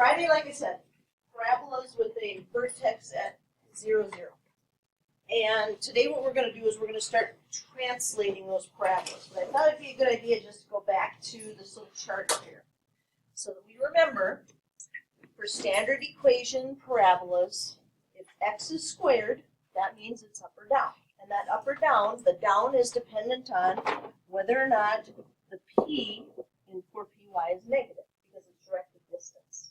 Friday, like I said, parabolas with a vertex at 0, 0. And today what we're going to do is we're going to start translating those parabolas. But I thought it'd be a good idea just to go back to this little chart here so that we remember for standard equation parabolas, if x is squared, that means it's up or down. And that up or down, the down is dependent on whether or not the p in 4py is negative because it's directed distance.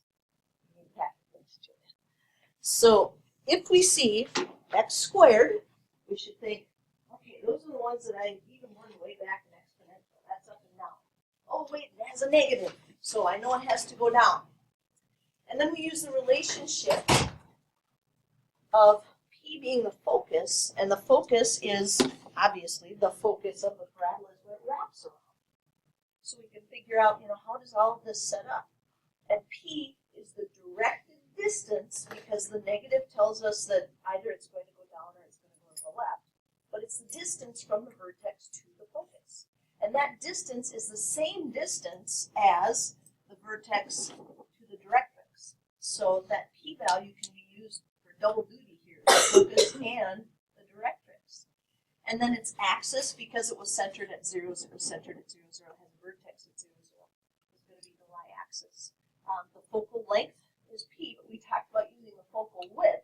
So if we see x squared, we should think, okay, those are the ones that I even learned way back in exponential. That's up and down. Oh, wait, it has a negative, so I know it has to go down. And then we use the relationship of p being the focus, and the focus is obviously the focus of the parabola is where it wraps around. So we can figure out, how does all of this set up? And p is the directed distance because the negative tells us that either it's going to go down or it's going to go to the left. But it's the distance from the vertex to the focus. And that distance is the same distance as the vertex to the directrix. So that p-value can be used for double duty here, the focus and the directrix. And then its axis, because it was centered at 0, 0, centered at 0, 0, has a vertex at 0, 0, is going to be the y-axis. The focal length is p, but we talked about using the focal width.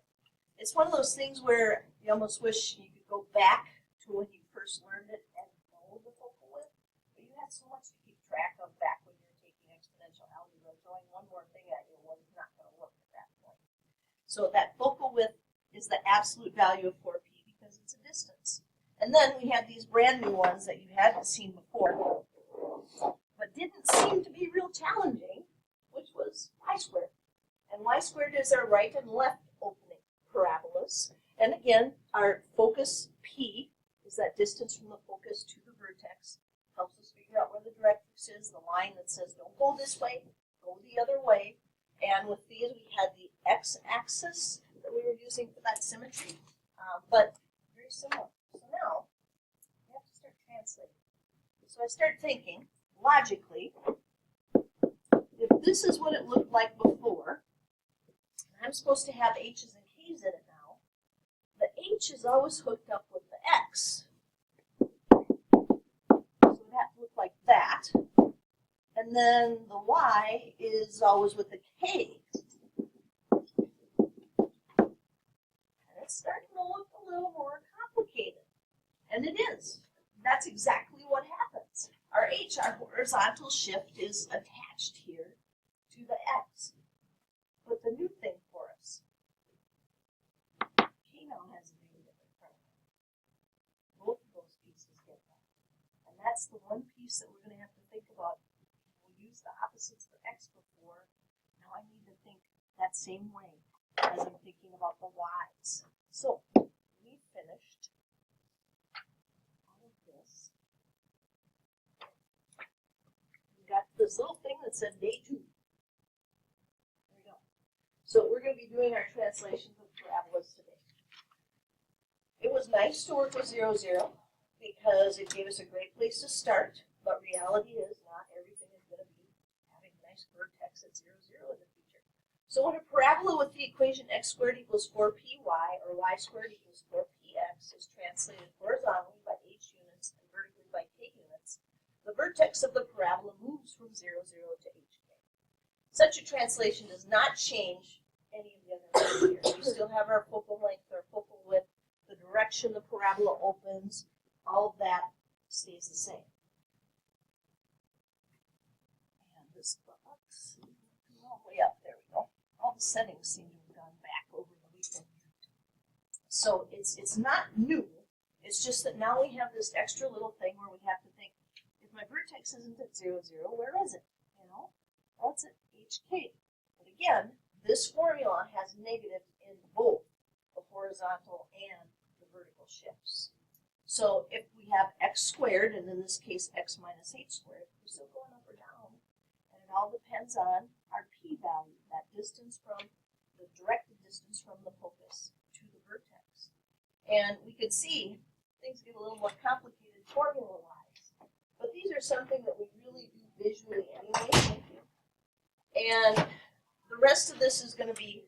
It's one of those things where you almost wish you could go back to when you first learned it and know the focal width, but you had so much to keep track of back when you were taking exponential algebra. Throwing one more thing at you was not going to work at that point. So that focal width is the absolute value of 4p because it's a distance. And then we have these brand new ones that you hadn't seen before, but didn't seem to be real challenging, which was y squared. And y squared is our right and left opening parabolas. And again, our focus p is that distance from the focus to the vertex. Helps us figure out where the directrix is, the line that says don't go this way, go the other way. And with these, we had the x-axis that we were using for that symmetry, but very similar. So now, we have to start translating. So I start thinking, logically, if this is what it looked like before, I'm supposed to have h's and k's in it now. The h is always hooked up with the x. So it has to look like that. And then the y is always with the k. And it's starting to look a little more complicated. And it is. That's exactly what happens. Our h, our horizontal shift, is attached here to the x. But the new thing for us, k now has a negative in front of it. Both of those pieces get that. And that's the one piece that we're going to have to think about. We'll use the opposites for x before. Now I need to think that same way as I'm thinking about the y's. So we finished all of this. We got this little thing that said day 2. So we're going to be doing our translations of parabolas today. It was nice to work with 0, 0 because it gave us a great place to start, but reality is not everything is going to be having a nice vertex at 0, 0 in the future. So when a parabola with the equation x squared equals 4py or y squared equals 4px is translated horizontally by h units and vertically by k units, the vertex of the parabola moves from 0, 0 to hk. Such a translation does not change any of the other things here. We still have our focal length, our focal width, the direction the parabola opens, all of that stays the same. And this box, all the way up, there we go. All the settings seem to have gone back over the weekend. So it's not new, it's just that now we have this extra little thing where we have to think, if my vertex isn't at 0, 0, where is it? Well, it's at hk. But again, this formula has negatives in both the horizontal and the vertical shifts. So if we have x squared, and in this case x minus h squared, we're still going up or down. And it all depends on our p-value, that distance from the directed distance from the focus to the vertex. And we could see things get a little more complicated formula-wise. But these are something that we really do visually anyway. And the the rest of this is going to be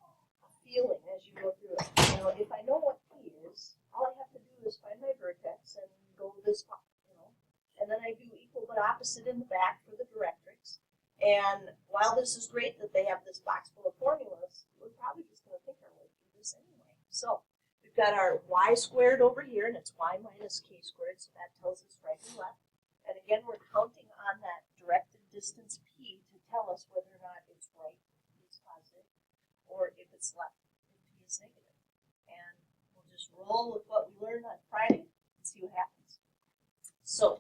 a feeling as you go through it. You know, if I know what P is, all I have to do is find my vertex and go this far, you know. And then I do equal but opposite in the back for the directrix. And while this is great that they have this box full of formulas, we're probably just going to think our way through this anyway. So we've got our y squared over here, and it's y minus k squared, so that tells us right and left. And again, we're counting on that directed distance p to tell us whether or not it's right if p is positive, or if it's left if p is negative. And we'll just roll with what we learned on Friday and see what happens. So,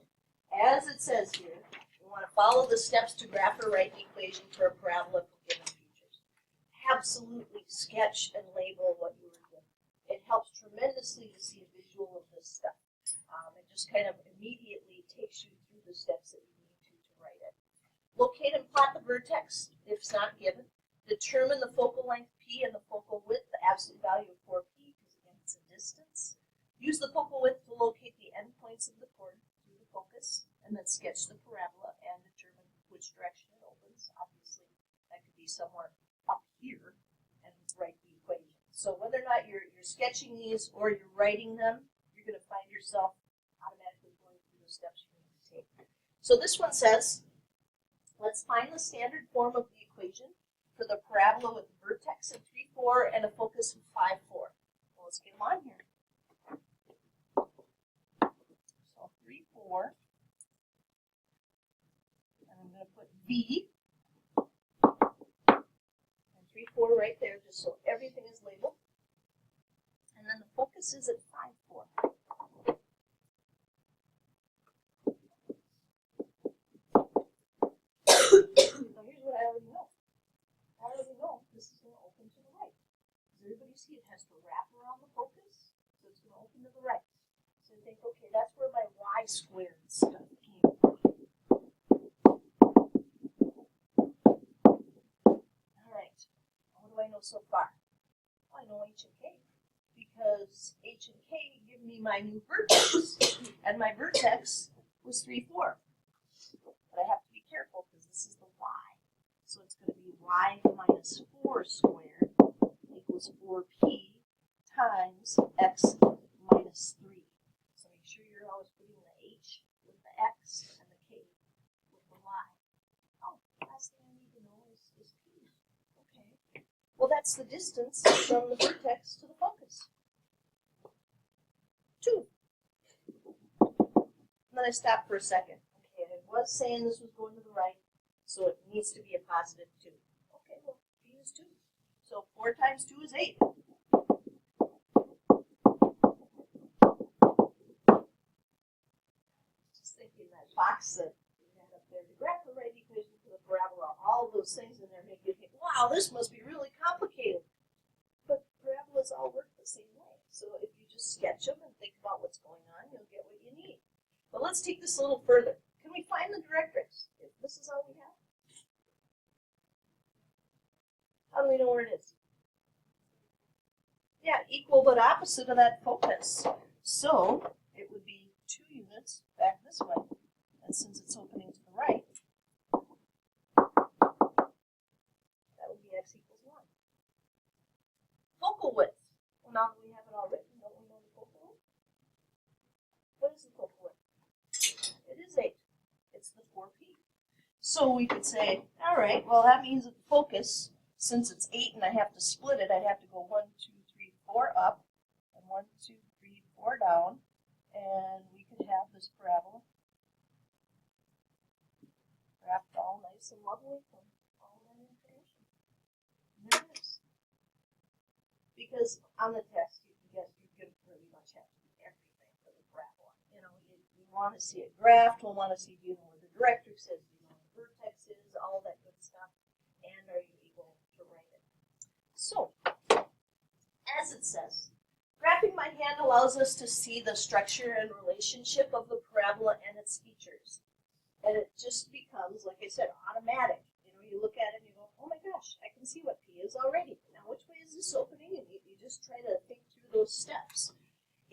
as it says here, we want to follow the steps to graph or write an equation for a parabola for given features. Absolutely sketch and label what you were doing. It helps tremendously to see a visual of this stuff. It just kind of immediately takes you through the steps that you need to write it. Locate and plot the vertex if it's not given. Determine the focal length p and the focal width, the absolute value of 4p, because again it's a distance. Use the focal width to locate the endpoints of the chord through the focus, and then sketch the parabola and determine which direction it opens. Obviously, that could be somewhere up here, and write the equation. So whether or not you're sketching these or you're writing them, you're going to find yourself automatically going through the steps you need to take. So this one says, let's find the standard form of the equation for the parabola with a vertex of 3, 4 and a focus of 5, 4. Well, let's get them on here. So 3, 4. And I'm going to put V. And 3, 4 right there, just so everything is labeled. And then the focus is at 5, 4. So here's what I already know. I already know this is going to open to the right. Does everybody see it has to wrap around the focus? So it's going to open to the right. So you think, okay, that's where my y squared stuff came from. All right. What do I know so far? Well, I know H and K. Because H and K give me my new vertex. And my vertex was 3, 4. But I have to be careful because this is the y. So it's going to be y minus 4 squared equals 4p times x minus 3. So make sure you're always putting the h with the x and the k with the y. Oh, last thing I need to know is p. Okay. Well, that's the distance from the vertex to the focus. 2. And then I stop for a second. Okay, I was saying this was going to the right, so it needs to be a positive 2. Okay, well, p is 2. So 4 times 2 is 8. Just thinking that box that we had up there, the graph or right equation for the parabola, all those things in there make you think, wow, this must be really complicated. But parabolas all work the same way. So if you just sketch them and think about what's going on, you'll get what you need. But let's take this a little further. Can we find the directrix if this is all we have? How do we know where it is? Yeah, equal but opposite of that focus. So it would be 2 units back this way. And since it's opening to the right, that would be x equals 1. Focal width. Well, now that we have it all written, don't we know the focal width? What is the focal width? It is 8. It's the 4p. So we could say, all right, well, that means that the focus, since it's 8 and I have to split it, I'd have to go 1, 2, 3, 4 up, and 1, 2, 3, 4 down, and we could have this parabola wrapped all nice and lovely from all that information. And there it is. Because on the test, you can pretty much have to do everything for the parabola. You know, you want to see it graphed, we'll want to see, do you know where the directrix is, do you know where the vertex is, all that good stuff, and are you able to write it? So, as it says, graphing by hand allows us to see the structure and relationship of the parabola and its features. And it just becomes, like I said, automatic. You know, you look at it and you go, oh my gosh, I can see what P is already. Now, which way is this opening? And you just try to think through those steps.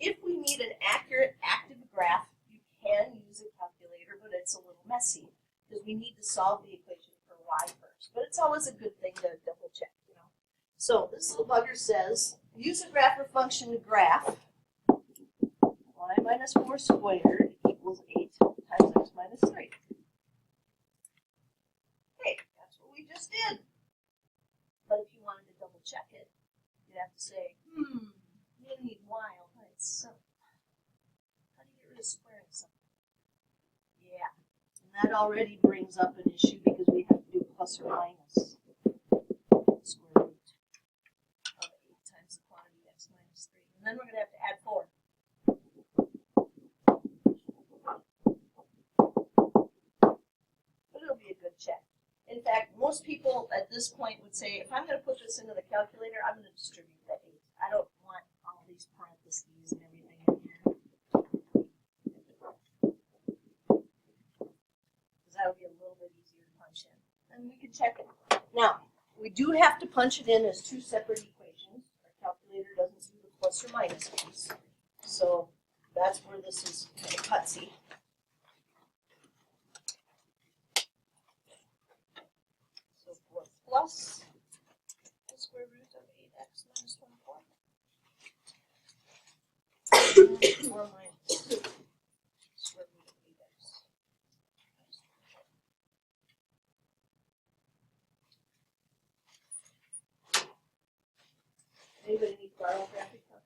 If we need an accurate active graph, you can use a calculator, but it's a little messy because we need to solve the equation for y first. but it's always a good thing to double check, you know. So this little bugger says, use a grapher function to graph y minus 4 squared equals 8 times x minus 3. Okay, that's what we just did. But if you wanted to double check it, you'd have to say, you need y all by itself. How do you get rid of squaring something? Yeah, and that already brings up an issue because we have to do plus or minus square root of 8 times the quantity x minus 3. And then we're going to have to add 4. But it'll be a good check. In fact, most people at this point would say, if I'm going to put this into the calculator, I'm going to distribute that 8. I don't want all these parentheses and everything in here. Because that'll be a little bit easier to punch in. And we can check it. Now, we do have to punch it in as 2 separate equations. Our calculator doesn't do the plus or minus piece. So that's where this is kind of cutsy. Plus the square root of 8x minus 24. Or minus square root of 8x. Anybody need to borrow a graphic calculator?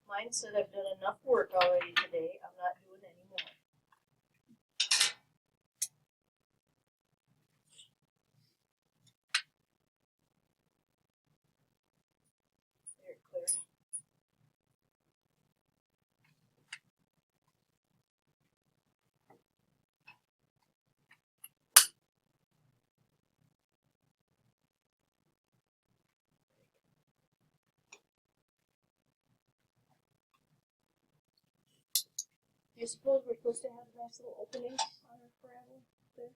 Mine said I've done enough work already today. I'm not doing any more. There, clear. Do you suppose we're supposed to have a nice little opening on our parabola there?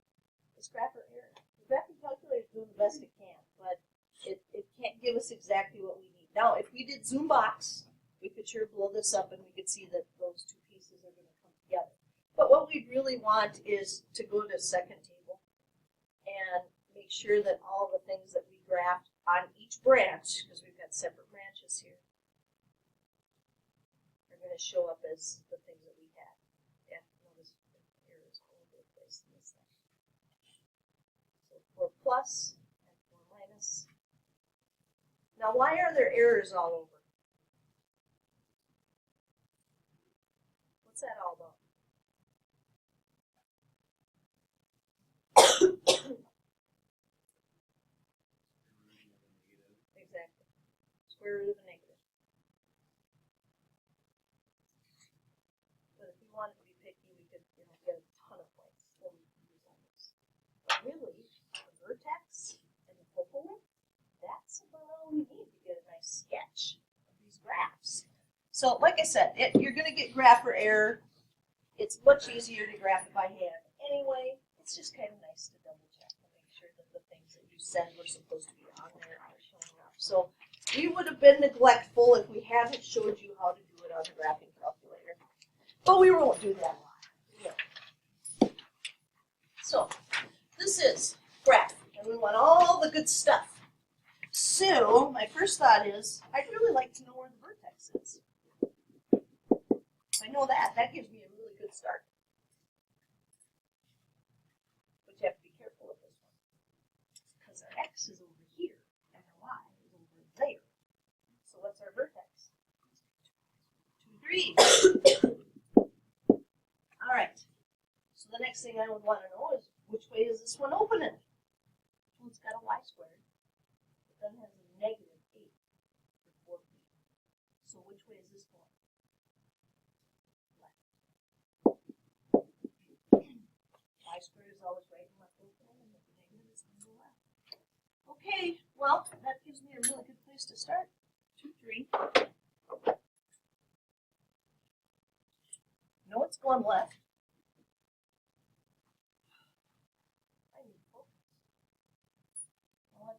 The scrapper error. The graphic calculator is doing the best it can, but it can't give us exactly what we need. Now, if we did zoom box, we could sure blow this up and we could see that those 2 pieces are going to come together. But what we really want is to go to second table and make sure that all the things that we graphed on each branch, because we've got separate branches here, are going to show up as the things that we had. Yeah, notice the errors all over the place in this thing. So 4 plus and 4 minus. Now, why are there errors all over? What's that all about? Exactly. Square root of a negative. But if we wanted to be picky, we could, get a ton of points. So we could use all this. But really, the vertex and the focal length, that's about all we need to get a nice sketch of these graphs. So, like I said, you're going to get grapher error. It's much easier to graph it by hand. Anyway, it's just kind of nice to double check and make sure that the things that you said were supposed to be on there are showing up. So we would have been neglectful if we hadn't showed you how to do it on the graphing calculator. But we won't do that a lot. Yeah. So this is graph, and we want all the good stuff. So my first thought is, I'd really like to know where the vertex is. If I know that, that gives me a really good start. But you have to be careful with this one, because our x is over here, and our y is over there. So what's our vertex? 2, 3. All right. So the next thing I would want to know is, which way is this one opening? Well, it's got a y squared, but then has a negative 8 for 4 feet. So which way is this going? Y squared is always right and left opening, and with the negative is going to go left. Okay, well, that gives me a really good place to start. 2, 3. No, it's going left.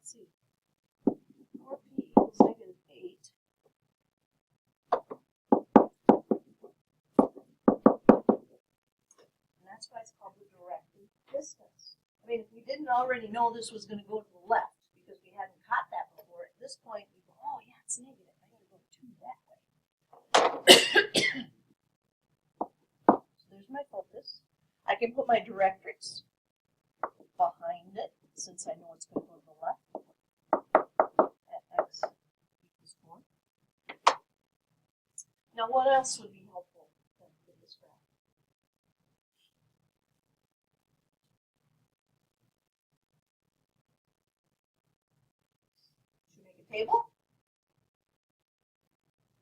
let's see. 4p equals negative 8. And that's why it's called the directed distance. I mean, if we didn't already know this was going to go to the left because we hadn't caught that before, at this point we go, oh yeah, it's negative. I got to go 2 that way. So there's my focus. I can put my directrix behind it since I know it's going to go to the left at x equals 4. Now what else would be helpful for this graph? Should we make a table?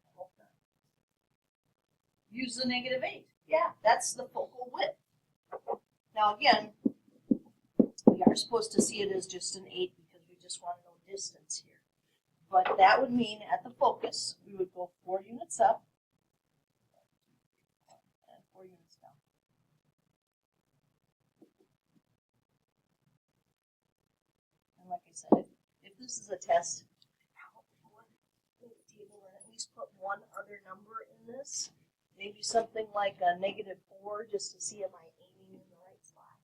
I hope not. Use the negative 8. Yeah, that's the focal width. Now again, we are supposed to see it as just an 8 because we just want to know distance here. But that would mean at the focus, we would go 4 units up and 4 units down. And like I said, if this is a test, I would put the table and at least put one other number in this. Maybe something like a -4 just to see am I aiming in the right spot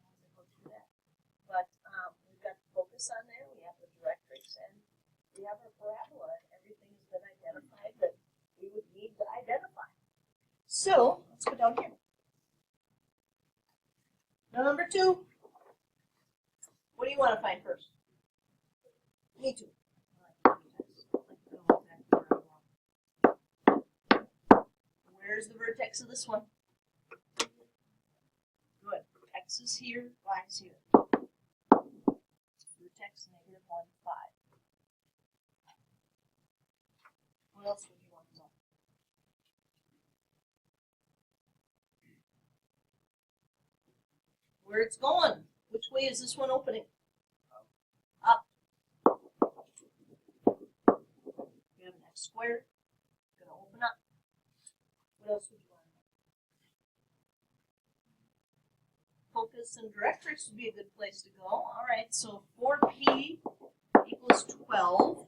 as I go through that. But we've got the focus on there, we have the directrix, and we have our parabola, and everything has been identified that we would need to identify. So let's go down here. Now number 2, what do you want to find first? Me too. Where's the vertex of this one? Good. X is here, Y is here. Vertex -1, 5. What else would you want to know? Where it's going. Which way is this one opening? Up. We have an x squared. It's going to open up. What else would you want to know? Focus and directrix would be a good place to go. All right, so 4p equals 12.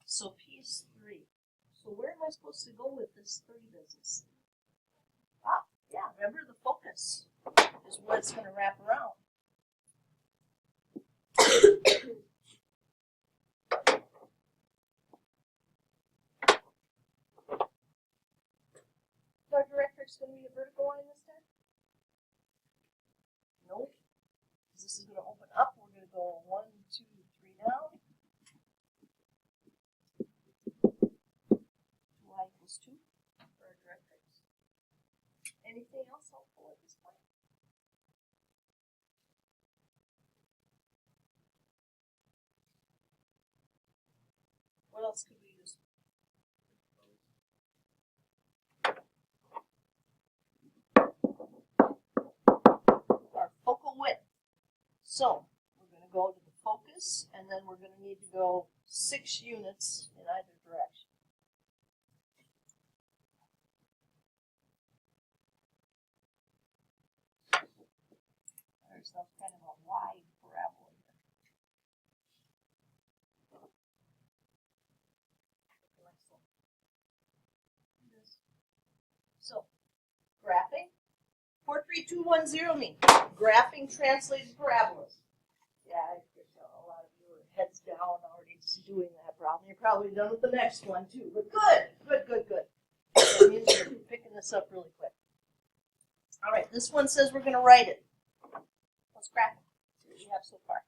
So p is 3. So where am I supposed to go with this 3 business? Ah, yeah, remember the focus is what it's going to wrap around. Is our directrix going to be a vertical line this time? Nope. Because this is going to open up. We're going to go 1, 2, 3 down. 2y equals 2 for our directrix. Anything else helpful at this point? What else could we use? Our focal width. So we're going to go to the focus, and then we're going to need to go 6 units in either direction. There's some kind of a wide parabola here. So, graphing. 43210 mean graphing translated parabolas. Yeah, I could tell a lot of you are heads down already just doing that problem. You're probably done with the next one too. But good. That means you're picking this up really quick. All right, this one says we're going to write it. Let's graph it. See what we have so far.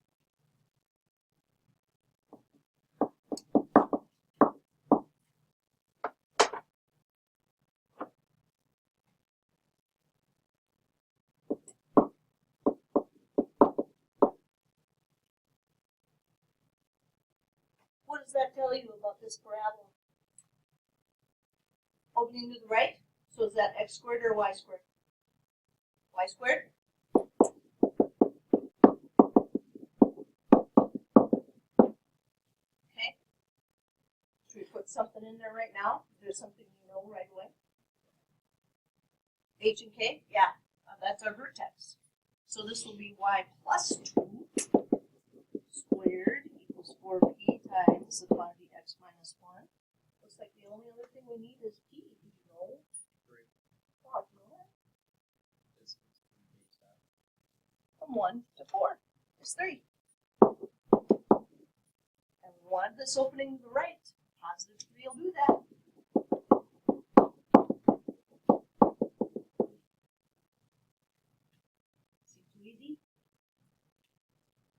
What does that tell you about this parabola? Opening to the right? So is that x squared or y squared? Y squared? Okay. Should we put something in there right now? There's something you know right away. H and K? Yeah, that's our vertex. So this will be y plus 2 squared squared equals 4p times the quantity x minus 1. Looks like the only other thing we need is p. Do you know? Oh, you know that? From 1 to 4 is 3. And we wanted this opening to the right. Positive 3 will do that. Seems too easy.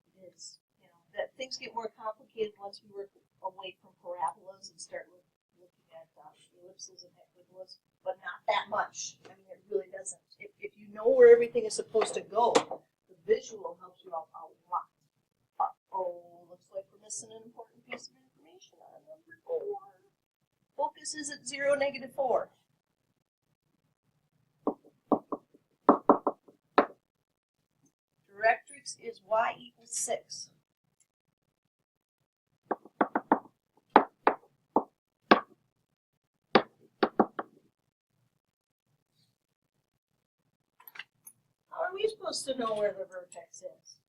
It is. You know, that things get more complicated once we work away from parabolas and start looking at ellipses and hyperbolas, but not that much. I mean, it really doesn't. If you know where everything is supposed to go, the visual helps you out a lot. Uh-oh, looks like we're missing an important piece of information on number 4. Focus is at 0, -4. Directrix is y equals 6. How are we supposed to know where the vertex is?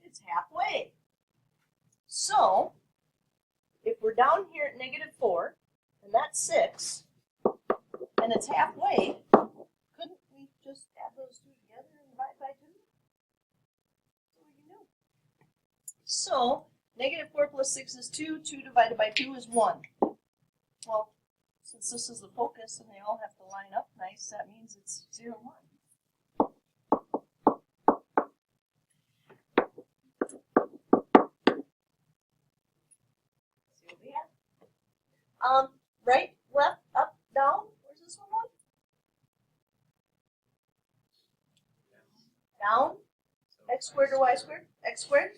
It's halfway. So, if we're down here at -4, and that's 6, and it's halfway, couldn't we just add those two together and divide by 2? That's what we can do. So, -4 plus 6 is 2. 2 divided by 2 is 1. Well, since this is the focus and they all have to line up nice, that means it's 0, 1. See what we have? Right, left, up, down. Where's this one going? Down. X squared or y squared? X squared.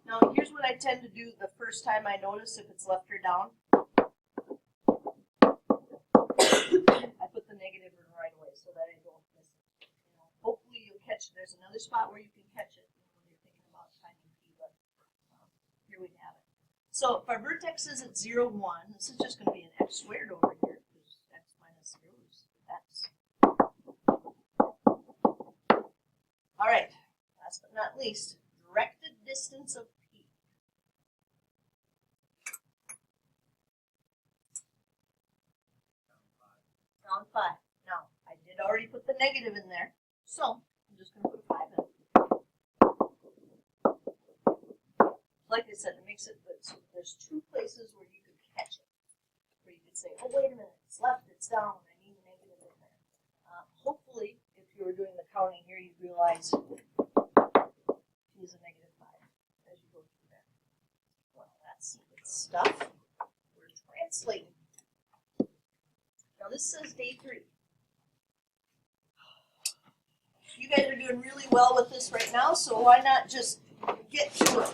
Now here's what I tend to do the first time I notice if it's left or down. I put the negative in right away so that I don't miss it. You know, hopefully you'll catch it. There's another spot where you can catch it when you're thinking about finding p, but here we have it. So if our vertex is at 0, 1, this is just going to be an x squared over here because x minus 0 is x. All right, last but not least, directed distance of p. Round 5. Now, I did already put the negative in there, so I'm just going to put a 5 in. Like I said, it makes it so there's 2 places where you could catch it. Where you could say, oh, wait a minute, it's left, it's down, I need a negative in there. Hopefully, if you were doing the counting here, you'd realize use a -5 as you go through that. Well, that's good stuff. We're translating. Now this says day 3. You guys are doing really well with this right now, so why not just get to it?